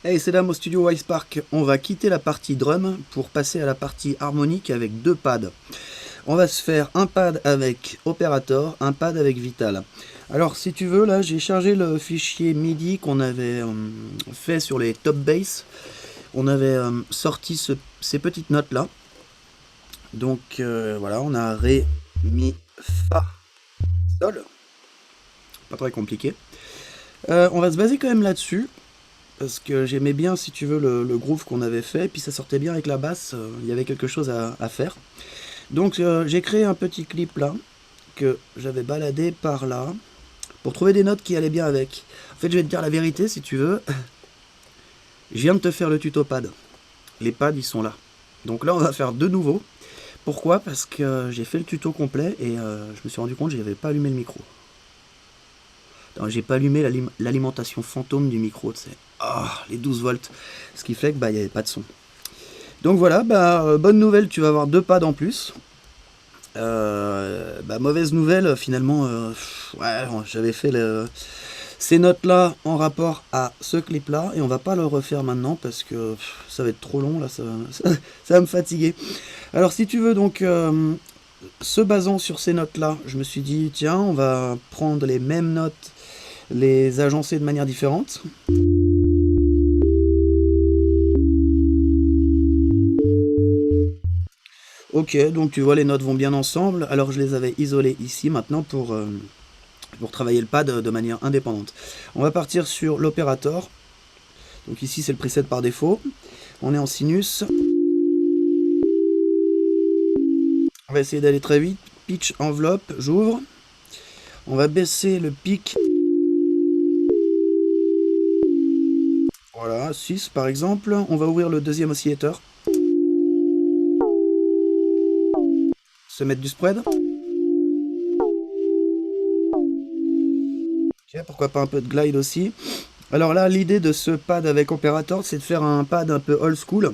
Hey, c'est Dame au studio Wisepark. On va quitter la partie drum pour passer à la partie harmonique avec deux pads. On va se faire un pad avec Operator, un pad avec Vital. Alors si tu veux, là j'ai chargé le fichier MIDI qu'on avait fait sur les top bass. On avait sorti ces petites notes là. Donc voilà, on a Ré, Mi, Fa, Sol. Pas très compliqué. On va se baser quand même là-dessus. Parce que j'aimais bien, si tu veux, le groove qu'on avait fait, puis ça sortait bien avec la basse, il y avait quelque chose à faire. Donc j'ai créé un petit clip là, que j'avais baladé par là, pour trouver des notes qui allaient bien avec. En fait, je vais te dire la vérité, si tu veux, je viens de te faire le tuto pad. Les pads, ils sont là. Donc là, on va faire de nouveau. Pourquoi? Parce que j'ai fait le tuto complet, et je me suis rendu compte que j'avais pas allumé le micro. J'ai pas allumé l'alimentation fantôme du micro, tu sais. Ah, les 12 volts. Ce qui fait que bah il n'y avait pas de son. Donc voilà, bonne nouvelle, tu vas avoir deux pads en plus. Mauvaise nouvelle, finalement, ouais, j'avais fait ces notes-là en rapport à ce clip-là, et on va pas le refaire maintenant parce que ça va être trop long, là, ça va me fatiguer. Alors si tu veux donc, se basant sur ces notes-là, je me suis dit, tiens, on va prendre les mêmes notes, les agencer de manière différente. Ok, donc tu vois les notes vont bien ensemble, alors je les avais isolées ici maintenant pour travailler le pad de manière indépendante. On va partir sur l'opérator, donc ici c'est le preset par défaut, on est en sinus. On va essayer d'aller très vite, pitch enveloppe, j'ouvre, on va baisser le pic, voilà, 6 par exemple, on va ouvrir le deuxième oscillateur, se mettre du spread. Ok, pourquoi pas un peu de glide aussi. Alors là, l'idée de ce pad avec opérator, c'est de faire un pad un peu old school.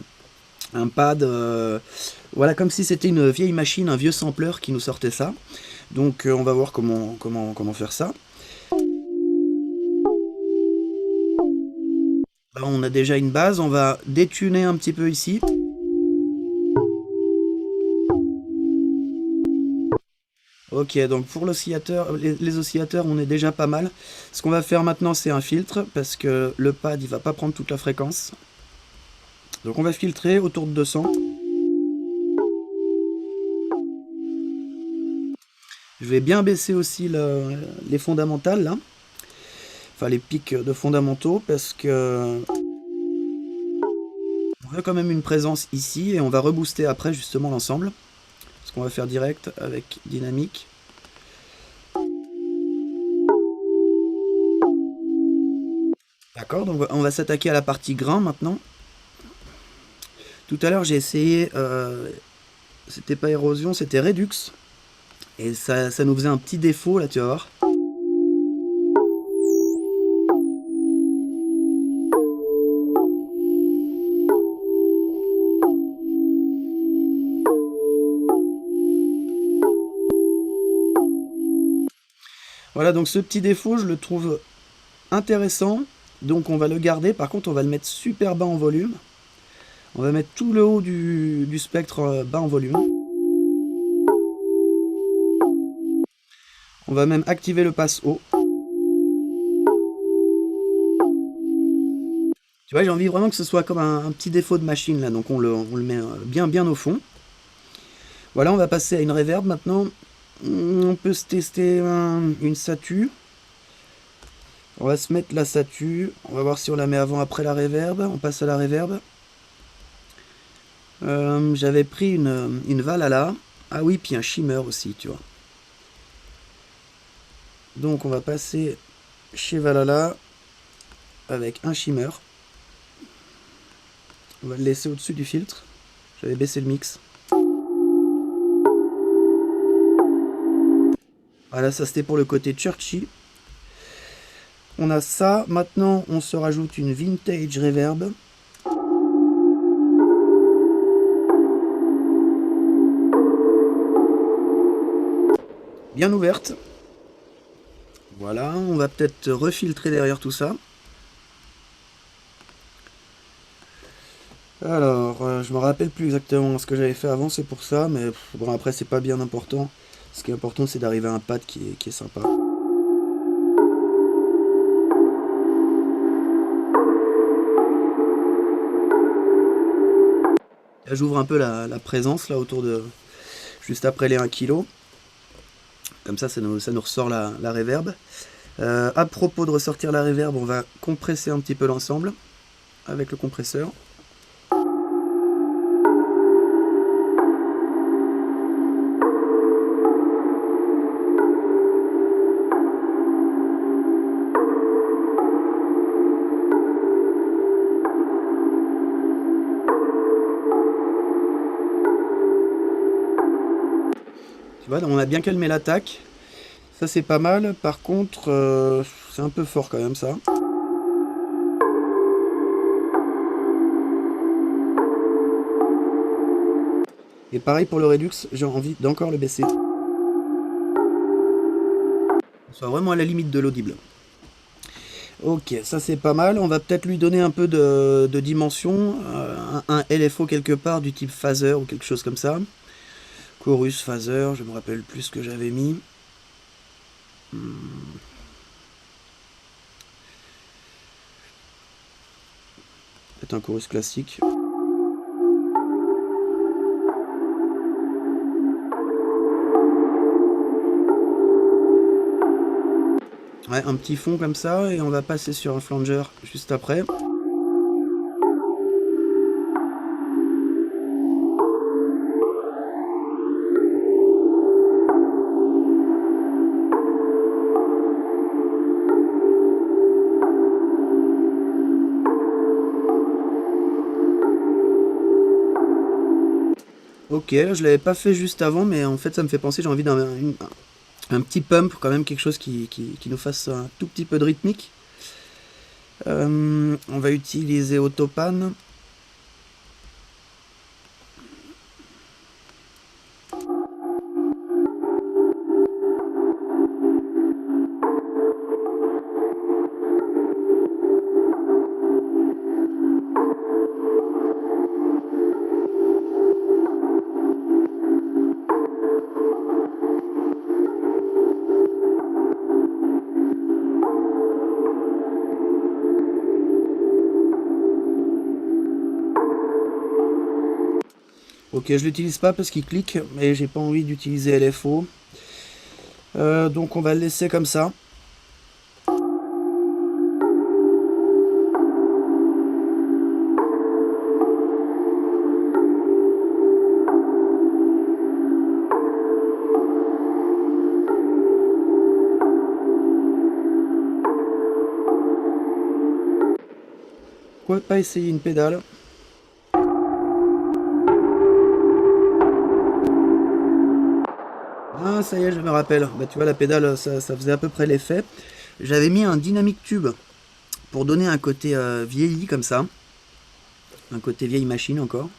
Un pad, voilà, comme si c'était une vieille machine, un vieux sampler qui nous sortait ça. Donc on va voir comment faire ça. Là, on a déjà une base, on va détuner un petit peu ici. Ok, donc pour l'oscillateur, les oscillateurs, on est déjà pas mal. Ce qu'on va faire maintenant, c'est un filtre, parce que le pad, il va pas prendre toute la fréquence. Donc on va filtrer autour de 200. Je vais bien baisser aussi les fondamentales, là. Enfin, les pics de fondamentaux, parce que on veut quand même une présence ici, et on va rebooster après, justement, l'ensemble. Ce qu'on va faire direct avec dynamique. D'accord, donc on va s'attaquer à la partie grain maintenant. Tout à l'heure, j'ai essayé, c'était pas érosion, c'était Redux. Et ça nous faisait un petit défaut, là, tu vas voir. Voilà, donc ce petit défaut, je le trouve intéressant. Donc on va le garder. Par contre, on va le mettre super bas en volume. On va mettre tout le haut du spectre bas en volume. On va même activer le pass haut. Tu vois, j'ai envie vraiment que ce soit comme un petit défaut de machine là. Donc on le met bien au fond. Voilà, on va passer à une reverb maintenant. On peut se tester une satu. On va se mettre la satu. On va voir si on la met avant après la reverb. On passe à la reverb. J'avais pris une Valhalla. Ah oui, puis un shimmer aussi, tu vois. Donc on va passer chez Valhalla avec un shimmer. On va le laisser au-dessus du filtre. J'avais baissé le mix. Voilà, ça c'était pour le côté churchy. On a ça. Maintenant, on se rajoute une vintage reverb. Bien ouverte. Voilà, on va peut-être refiltrer derrière tout ça. Alors, je me rappelle plus exactement ce que j'avais fait avant, c'est pour ça, mais bon, après, c'est pas bien important. Ce qui est important, c'est d'arriver à un pad qui est sympa. Là, j'ouvre un peu la présence, là, autour de... juste après les 1 kg. Comme ça nous ressort la reverb. À propos de ressortir la reverb, on va compresser un petit peu l'ensemble avec le compresseur. Tu vois, on a bien calmé l'attaque. Ça c'est pas mal. Par contre, c'est un peu fort quand même ça. Et pareil pour le Redux, j'ai envie d'encore le baisser. On soit vraiment à la limite de l'audible. Ok, ça c'est pas mal. On va peut-être lui donner un peu de dimension. Un LFO quelque part du type phaser ou quelque chose comme ça. Chorus, phaser, je me rappelle plus ce que j'avais mis. Peut-être un chorus classique. Ouais, un petit fond comme ça, et on va passer sur un flanger juste après. Ok, là je l'avais pas fait juste avant, mais en fait ça me fait penser, j'ai envie un petit pump, quand même quelque chose qui nous fasse un tout petit peu de rythmique. On va utiliser Autopan. Ok, je l'utilise pas parce qu'il clique, mais j'ai pas envie d'utiliser LFO. Donc on va le laisser comme ça. Pourquoi pas essayer une pédale? Ah, ça y est, je me rappelle. Bah, tu vois, la pédale, ça faisait à peu près l'effet. J'avais mis un dynamic tube pour donner un côté vieilli comme ça. Un côté vieille machine encore.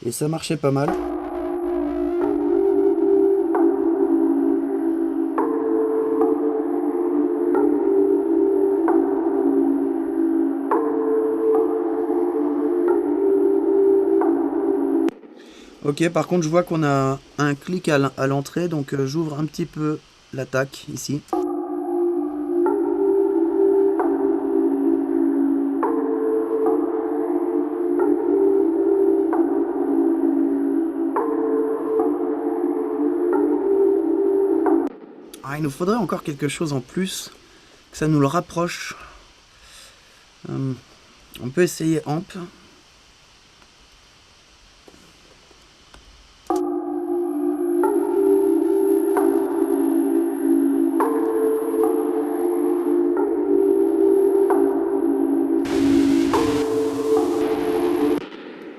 Et ça marchait pas mal. Ok, par contre, je vois qu'on a un clic à l'entrée, donc j'ouvre un petit peu l'attaque ici. Ah, il nous faudrait encore quelque chose en plus, que ça nous le rapproche. On peut essayer amp.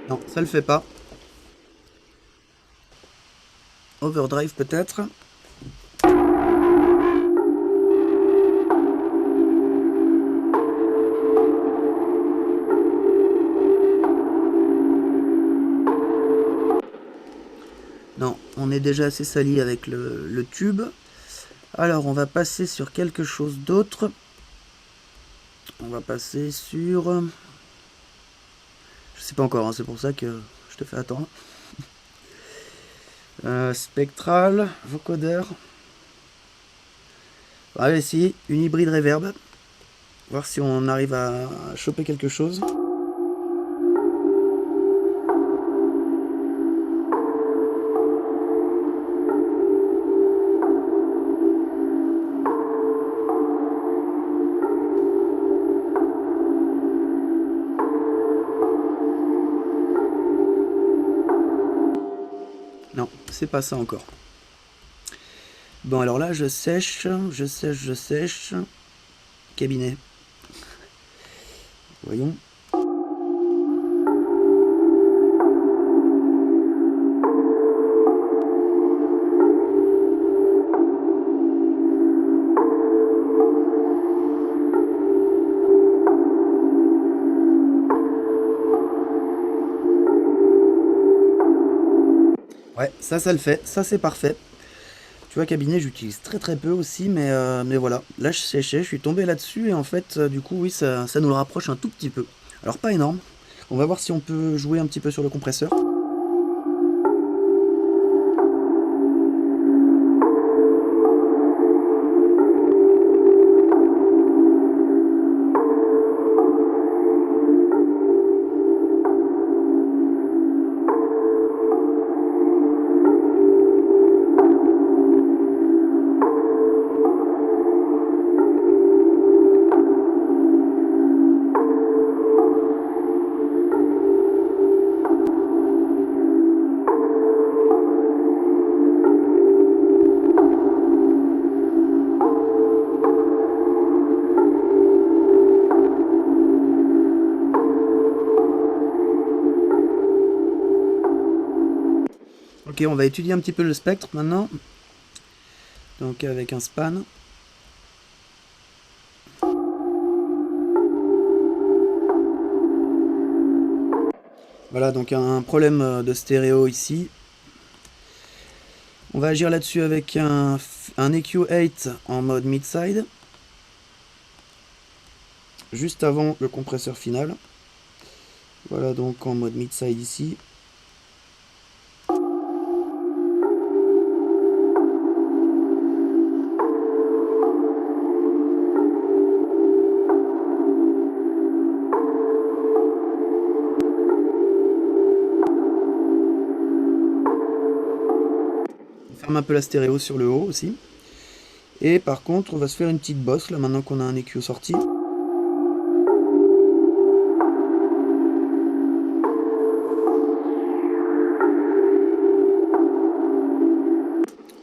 Non, ça le fait pas. Overdrive peut-être. Non, on est déjà assez sali avec le tube. Alors, on va passer sur quelque chose d'autre. On va passer sur Je sais pas encore, hein, c'est pour ça que je te fais attendre. Spectral, vocodeur. On va essayer une hybride reverb. Voir si on arrive à choper quelque chose. Non, c'est pas ça encore. Bon, alors là, je sèche. Cabinet. Voyons. Ouais, ça le fait. Ça, c'est parfait. Tu vois, cabinet, j'utilise très peu aussi, mais voilà. Là, je séchais, je suis tombé là-dessus, et en fait, du coup, oui, ça nous le rapproche un tout petit peu. Alors, pas énorme. On va voir si on peut jouer un petit peu sur le compresseur. Ok, on va étudier un petit peu le spectre maintenant. Donc avec un span. Voilà, donc un problème de stéréo ici. On va agir là-dessus avec un EQ8 en mode mid-side. Juste avant le compresseur final. Voilà donc en mode mid-side ici. On ferme un peu la stéréo sur le haut aussi. Et par contre, on va se faire une petite bosse là maintenant qu'on a un EQ sorti.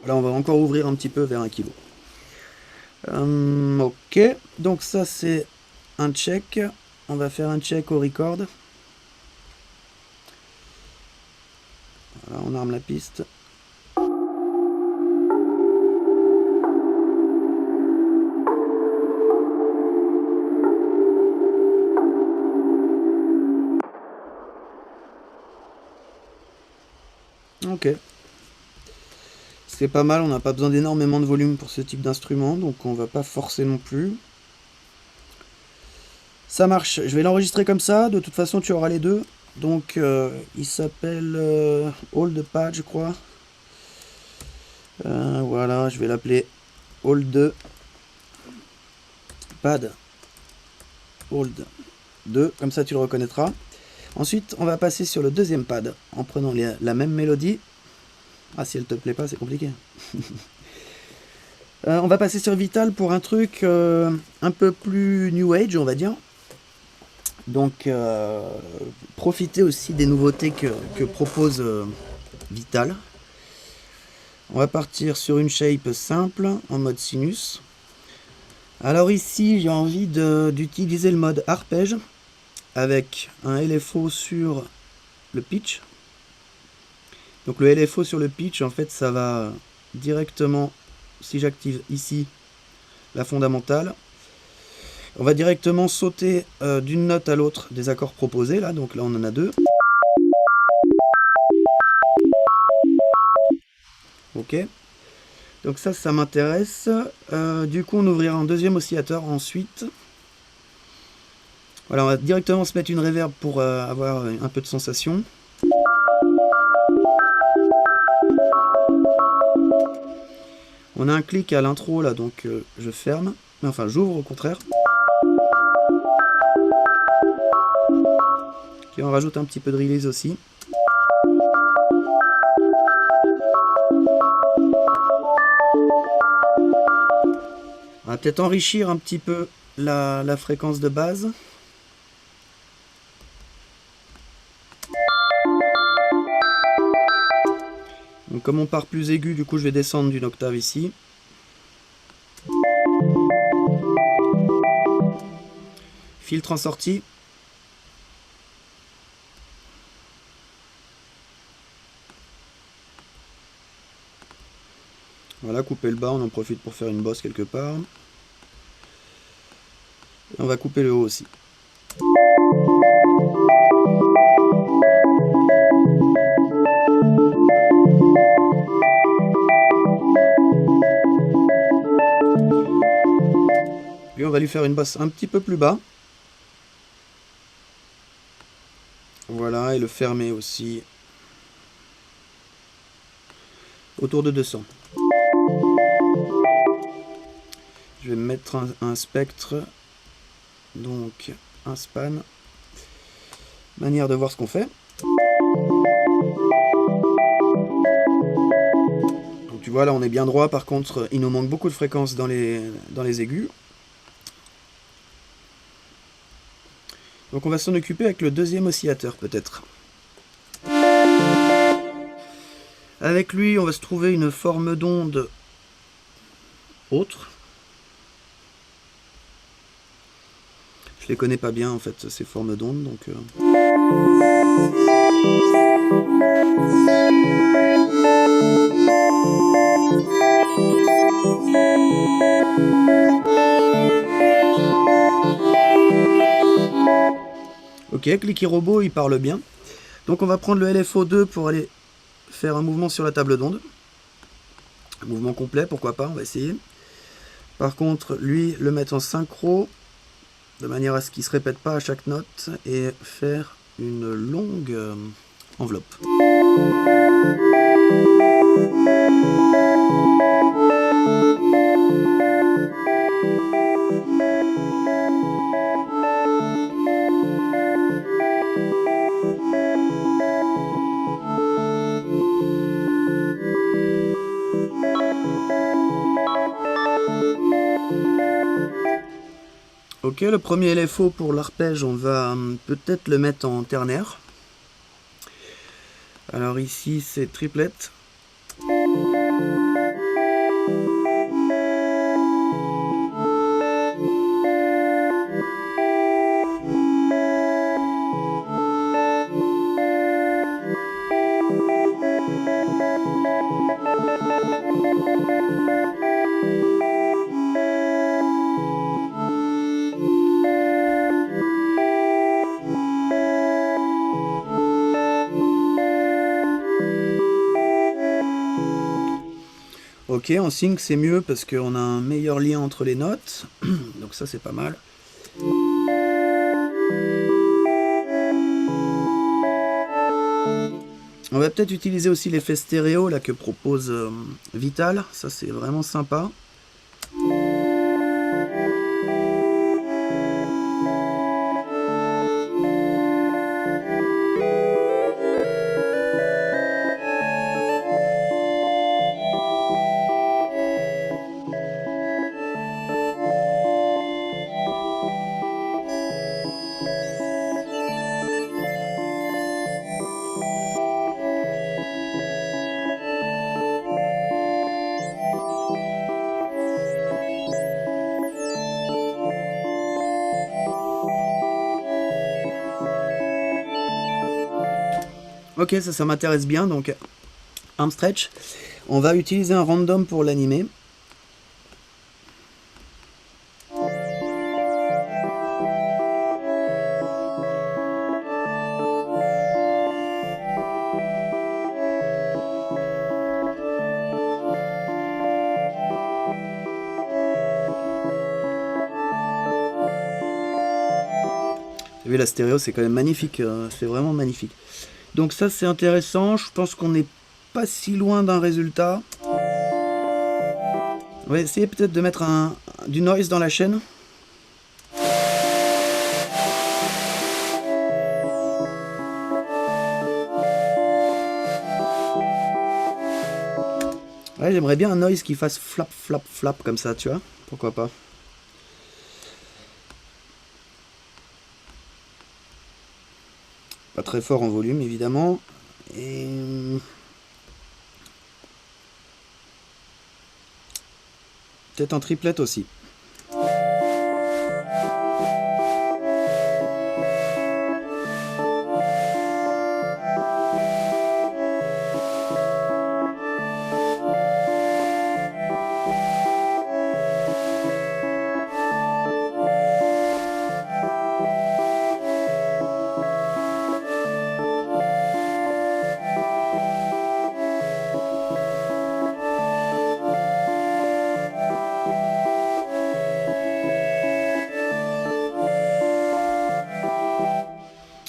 Là, on va encore ouvrir un petit peu vers 1 kg. Ok, donc ça c'est un check. On va faire un check au record. Voilà, on arme la piste. Ok. C'est pas mal, on n'a pas besoin d'énormément de volume pour ce type d'instrument, donc on va pas forcer non plus. Ça marche, je vais l'enregistrer comme ça, de toute façon tu auras les deux. Donc il s'appelle Hold Pad, je crois. Voilà, je vais l'appeler Hold 2 Pad Hold 2, comme ça tu le reconnaîtras. Ensuite, on va passer sur le deuxième pad en prenant la même mélodie. Ah, si elle te plaît pas, c'est compliqué. On va passer sur Vital pour un truc un peu plus New Age, on va dire. Donc, profitez aussi des nouveautés que propose Vital. On va partir sur une shape simple en mode sinus. Alors ici, j'ai envie d'utiliser le mode arpège avec un LFO sur le pitch. Donc le LFO sur le pitch, en fait, ça va directement, si j'active ici la fondamentale, on va directement sauter d'une note à l'autre des accords proposés, là, donc là on en a deux. Ok, donc ça m'intéresse. Du coup on ouvrira un deuxième oscillateur ensuite. Voilà, on va directement se mettre une reverb pour avoir un peu de sensation. On a un clic à l'intro là, donc je ferme. Enfin, j'ouvre au contraire. Et on rajoute un petit peu de release aussi. On va peut-être enrichir un petit peu la fréquence de base. Donc comme on part plus aigu, du coup je vais descendre d'une octave ici. Filtre en sortie. Voilà, couper le bas, on en profite pour faire une bosse quelque part. Et on va couper le haut aussi. Puis on va lui faire une bosse un petit peu plus bas. Voilà, et le fermer aussi. Autour de 200. Je vais mettre un spectre. Donc un span. Manière de voir ce qu'on fait. Donc tu vois là on est bien droit, par contre il nous manque beaucoup de fréquences dans les aigus. Donc on va s'en occuper avec le deuxième oscillateur peut-être. Avec lui on va se trouver une forme d'onde autre. Je les connais pas bien en fait ces formes d'onde, donc ok, Clicky Robot il parle bien. Donc on va prendre le LFO2 pour aller faire un mouvement sur la table d'onde. Un mouvement complet, pourquoi pas, on va essayer. Par contre, lui, le mettre en synchro, de manière à ce qu'il ne se répète pas à chaque note, et faire une longue enveloppe. Ok, le premier LFO pour l'arpège, on va peut-être le mettre en ternaire. Alors ici, c'est triplette. Ok, en sync c'est mieux parce qu'on a un meilleur lien entre les notes, donc ça c'est pas mal. On va peut-être utiliser aussi l'effet stéréo là que propose Vital, ça c'est vraiment sympa. Ok, ça m'intéresse bien, donc arm stretch. On va utiliser un random pour l'animer. Oui, la stéréo, c'est quand même magnifique. C'est vraiment magnifique. Donc ça, c'est intéressant. Je pense qu'on n'est pas si loin d'un résultat. On va essayer peut-être de mettre du noise dans la chaîne. Ouais, j'aimerais bien un noise qui fasse flap, flap, flap comme ça, tu vois. Pourquoi pas. Pas très fort en volume, évidemment. Et... peut-être en triplette aussi.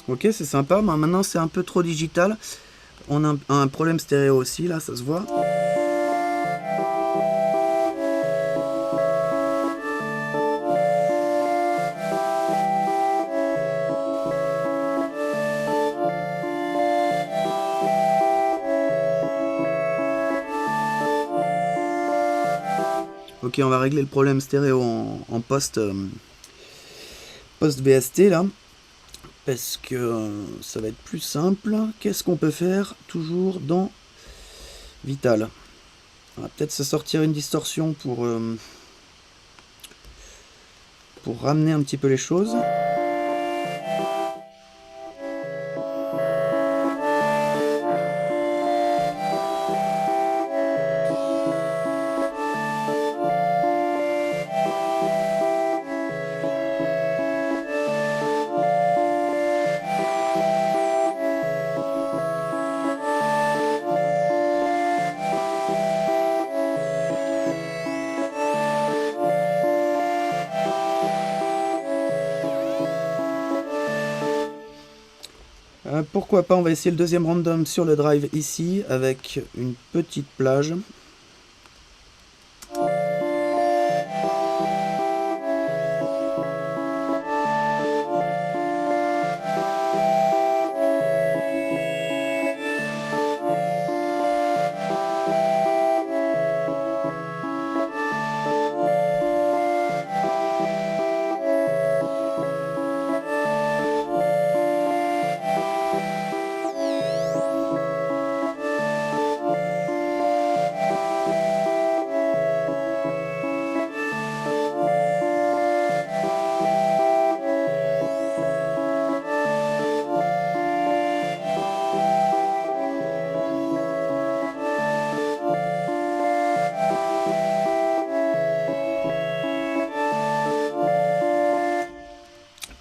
Ok, c'est sympa, mais maintenant c'est un peu trop digital. On a un problème stéréo aussi, là, ça se voit. Ok, on va régler le problème stéréo en post VST là. Parce que ça va être plus simple. Qu'est-ce qu'on peut faire toujours dans Vital? On va peut-être se sortir une distorsion pour ramener un petit peu les choses. Pourquoi pas, on va essayer le deuxième random sur le drive ici avec une petite plage.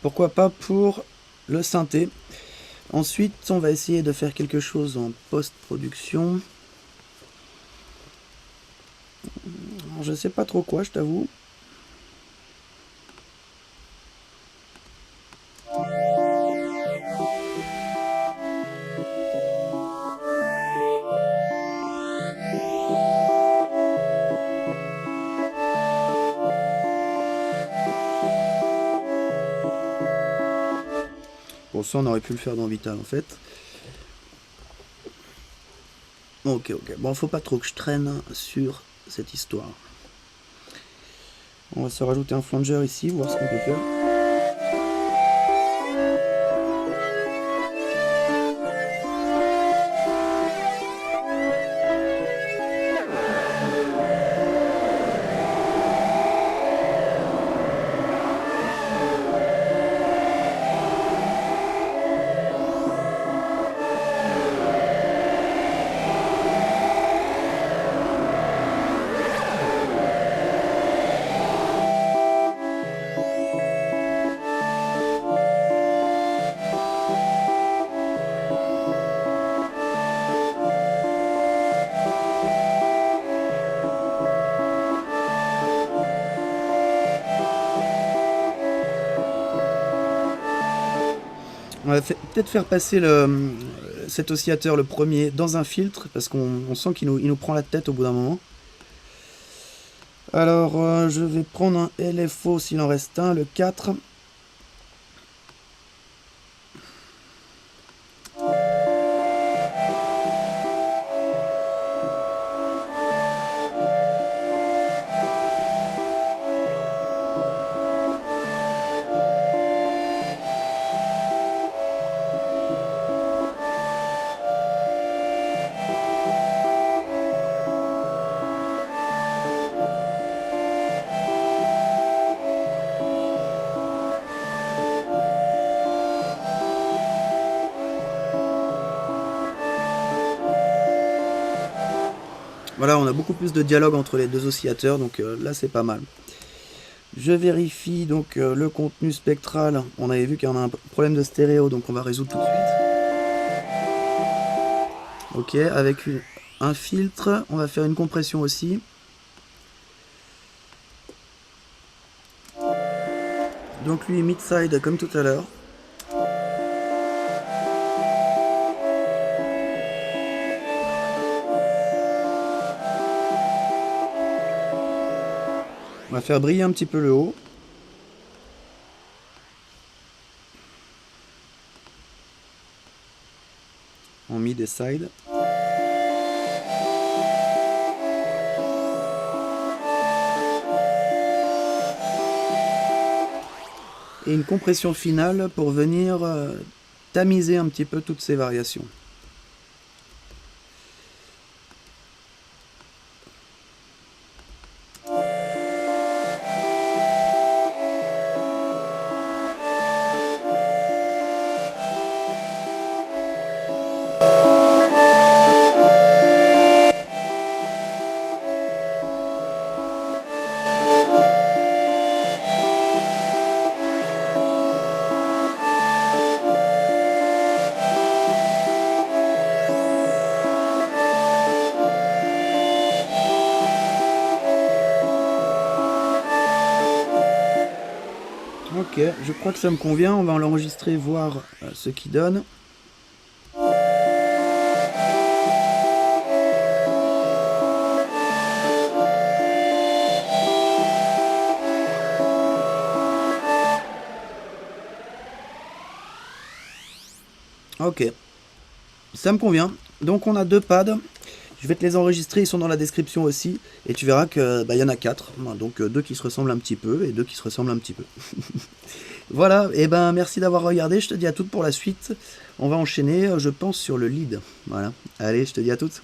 Pourquoi pas pour le synthé. Ensuite, on va essayer de faire quelque chose en post-production. Je sais pas trop quoi, je t'avoue. Bon, ça on aurait pu le faire dans Vital en fait. Ok. Bon, faut pas trop que je traîne sur cette histoire. On va se rajouter un flanger ici, voir ce qu'on peut faire. On va peut-être faire passer cet oscillateur, le premier, dans un filtre, parce qu'on sent qu'il nous prend la tête au bout d'un moment. Alors, je vais prendre un LFO s'il en reste un, le 4. Voilà, on a beaucoup plus de dialogue entre les deux oscillateurs, donc là c'est pas mal. Je vérifie donc le contenu spectral. On avait vu qu'il y en a un problème de stéréo, donc on va résoudre tout de suite. Ok, avec un filtre, on va faire une compression aussi. Donc lui mid-side comme tout à l'heure. On va faire briller un petit peu le haut. En mid et side. Et une compression finale pour venir tamiser un petit peu toutes ces variations. Ok, je crois que ça me convient, on va l'enregistrer, voir ce qu'il donne. Ok, ça me convient. Donc on a deux pads. Je vais te les enregistrer, ils sont dans la description aussi. Et tu verras que y en a 4. Donc deux qui se ressemblent un petit peu et deux qui se ressemblent un petit peu. Voilà, et ben merci d'avoir regardé. Je te dis à toutes pour la suite. On va enchaîner, je pense, sur le lead. Voilà. Allez, je te dis à toutes.